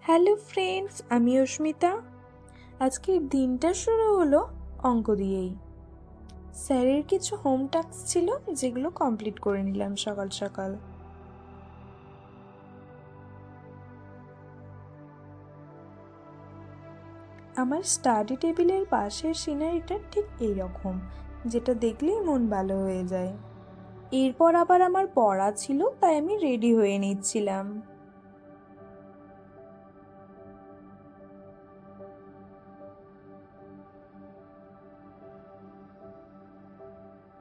Hello friends, আমি অস্মিতা। আজকের দিনটা শুরু হলো অঙ্ক দিয়েই। স্যারের কিছু হোম টাস্ক ছিল যেগুলো কমপ্লিট করে নিলাম সকাল সকাল। আমার স্টাডি টেবিলের পাশের সিনারিটা ঠিক এইরকম, যেটা দেখলেই মন ভালো হয়ে যায়। এরপর আবার আমার পড়া ছিল, তাই আমি রেডি হয়ে নিচ্ছিলাম।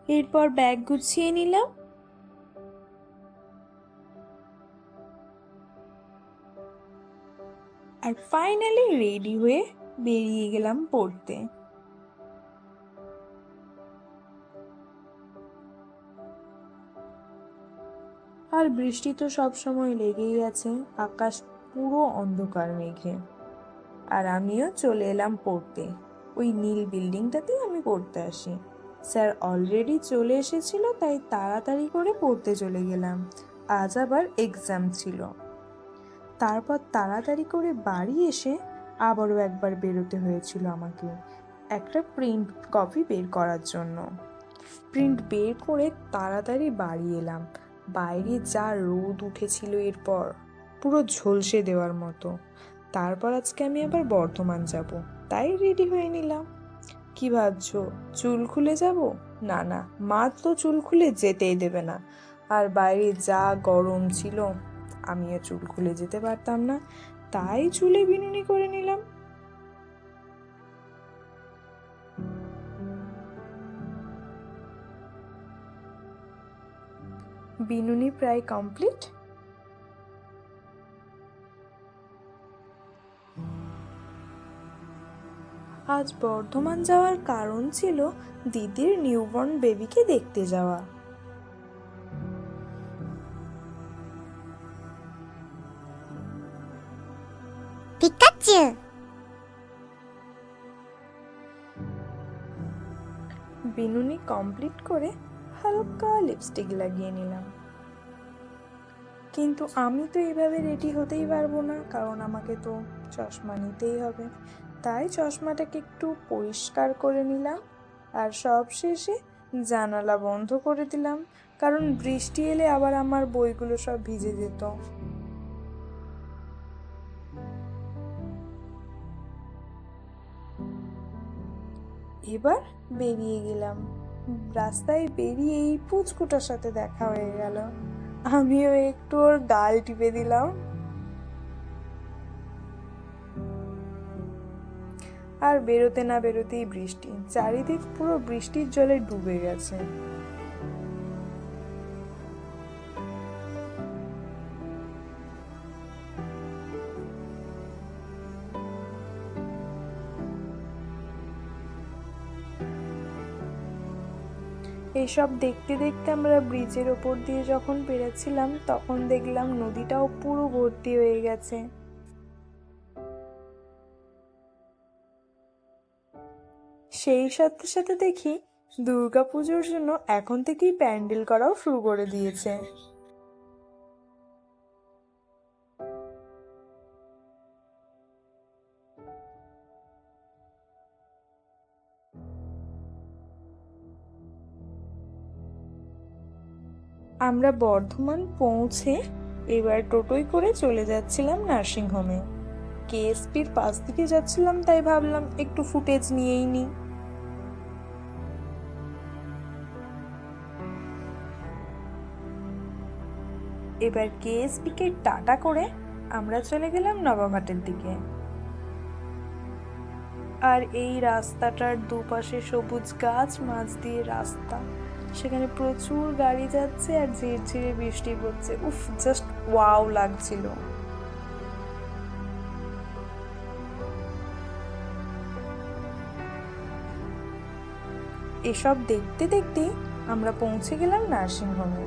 এরপর ব্যাগ গুছিয়ে নিলাম। আর ফাইনালি রেডি হয়ে বেরিয়ে গেলাম পড়তে। আর বৃষ্টি তো সবসময় লেগেই আছে, আকাশ পুরো অন্ধকার মেঘে। আর আমিও চলে এলাম পড়তে। ওই নীল বিল্ডিংটাতেই আমি পড়তে আসি। স্যার অলরেডি চলে এসেছিল, তাই তাড়াতাড়ি করে পড়তে চলে গেলাম। আজ আবার এক্সাম ছিল। তারপর তাড়াতাড়ি করে বাড়ি এসে আবারও একবার বেরোতে হয়েছিল আমাকে, একটা প্রিন্ট কপি বের করার জন্য। প্রিন্ট বের করে তাড়াতাড়ি বাড়ি এলাম। বাইরে যা রোদ উঠেছিল, এরপর পুরো ঝলসে দেওয়ার মতো। তারপর আজকে আমি আবার বর্ধমান যাব, তাই রেডি হয়ে নিলাম। কি ভাবছো, চুল খুলে যাব? না না, মা তো চুল খুলে যেতেই দেবে না। আর বাইরে যা গরম ছিল, আমিও চুল খুলে যেতে পারতাম না, তাই চুলে বিনুনি করে নিলাম। বিনুনি প্রায় কমপ্লিট। আজ বর্ধমান যাওয়ার কারণ ছিল দিদির নিউবর্ন বেবিকে দেখতে যাওয়া। পিকাচু। বিনুনি কমপ্লিট করে হালকা লিপস্টিক লাগিয়ে নিলাম। কিন্তু আমি তো এইভাবে রেডি হতেই পারবো না, কারণ আমাকে তো চশমা নিতেই হবে। তাই চশমাটাকে একটু পরিষ্কার করে নিলাম। আর সব শেষে জানালা বন্ধ করে দিলাম, কারণ বৃষ্টি এলে আবার আমার বইগুলো সব ভিজে যেত। এবার বেরিয়ে গেলাম। রাস্তায় বেরিয়েই পুচকুটার সাথে দেখা হয়ে গেল। আমিও একটু ওর গাল টিপে দিলাম। আর বেরোতে না বেরোতেই বৃষ্টি, চারিদিক পুরো বৃষ্টির জলে ডুবে গেছে। এসব দেখতে দেখতে আমরা ব্রিজের ওপর দিয়ে যখন পেরোচ্ছিলাম, তখন দেখলাম নদীটাও পুরো ভর্তি হয়ে গেছে। সেই সাথে সাথে দেখি দুর্গাপুজোর জন্য এখন থেকেই প্যান্ডেল করাও শুরু করে দিয়েছে। আমরা বর্ধমান পৌঁছে এবার টোটোয় করে চলে যাচ্ছিলাম নার্সিংহোমে। কেএসপির পাশ থেকে যাচ্ছিলাম, তাই ভাবলাম একটু ফুটেজ নিয়েই নিই। এবার কেএসপি কে টাটা করে আমরা চলে গেলাম নবাবহাটের দিকে। আর এই রাস্তাটার দুপাশে সবুজ গাছ, মাঝ দিয়ে রাস্তা, সেখানে প্রচুর গাড়ি যাচ্ছে আর ঝিরঝিরে বৃষ্টি পড়ছে। উফ, জাস্ট ওয়াও লাগছিল। এসব দেখতে দেখতে আমরা পৌঁছে গেলাম নার্সিংহোমে।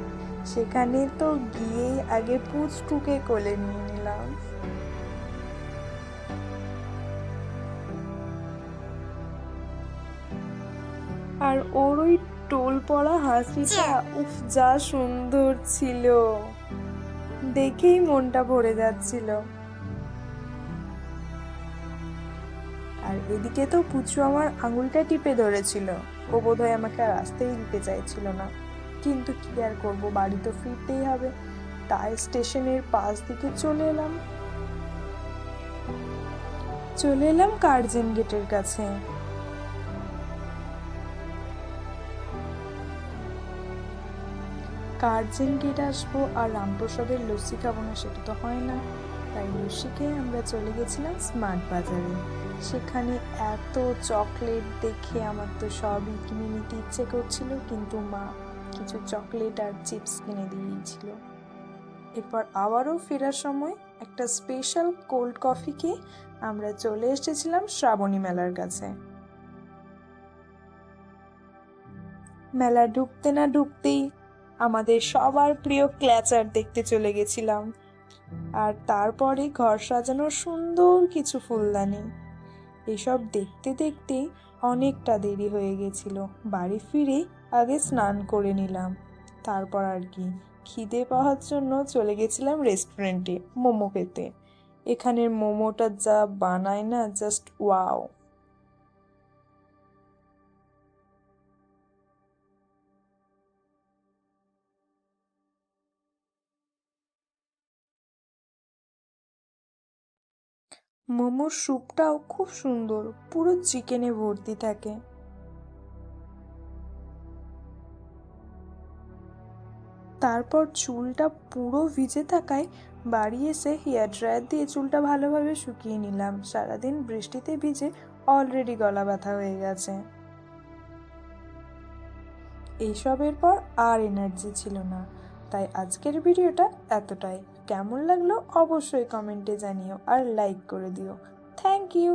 সেখানে তো গিয়েই আগে পুচটুকে কোলে নিয়ে নিলাম। আর ওর ওই টোল পড়া হাসিটা, উফ, যা সুন্দর ছিল, দেখেই মনটা ভরে যাচ্ছিল। আর এদিকে তো পুচু আমার আঙুলটা টিপে ধরেছিল। ও বোধহয় আমাকে আর আসতেই দিতে চাইছিল না, কিন্তু কি আর করবো, বাড়ি তো ফিরতেই হবে। তাই স্টেশনের পাশ দিকে চলে এলাম কার্জন গেটের কাছে। কার্জন গেট আসবো আর রামপ্রসাদের লস্যি খাবো না সেটা তো হয় না। তাই লস্যি খেয়ে আমরা চলে গেছিলাম স্মার্ট বাজারে। সেখানে এত চকলেট দেখে আমার তো সবই কিনে নিতে ইচ্ছে করছিল, কিন্তু মা কিছু চকলেট আর চিপস কিনে দিয়েছিল। এরপর আবারও ফেরার সময় একটা স্পেশাল কোল্ড কফি খেয়ে আমরা চলে এসেছিলাম শ্রাবণী মেলার কাছে। মেলা ঢুকতে না ঢুকতেই আমাদের সবার প্রিয় ক্ল্যাচার দেখতে চলে গেছিলাম, আর তারপরে ঘর সাজানোর সুন্দর কিছু ফুলদানি। এসব দেখতে দেখতে অনেকটা দেরি হয়ে গেছিল। বাড়ি ফিরে আগে স্নান করে নিলাম, তারপর আর কি খিদে পাওয়ার জন্য চলে গেছিলাম রেস্টুরেন্টে মোমো খেতে। এখানের মোমোটা যা বানায় না, জাস্ট ওয়াও। মোমোর স্যুপটাও খুব সুন্দর, পুরো চিকেনে ভর্তি থাকে। তারপর চুলটা পুরো ভিজে থাকায় বাড়ি এসে হেয়ার ড্রায়ার দিয়ে চুলটা ভালোভাবে শুকিয়ে নিলাম। সারাদিন বৃষ্টিতে ভিজে অলরেডি গলা ব্যথা হয়ে গেছে। এইসবের পর আর এনার্জি ছিল না, তাই আজকের ভিডিওটা এতটাই। কেমন লাগলো অবশ্যই কমেন্টে জানিও আর লাইক করে দিও। Thank you.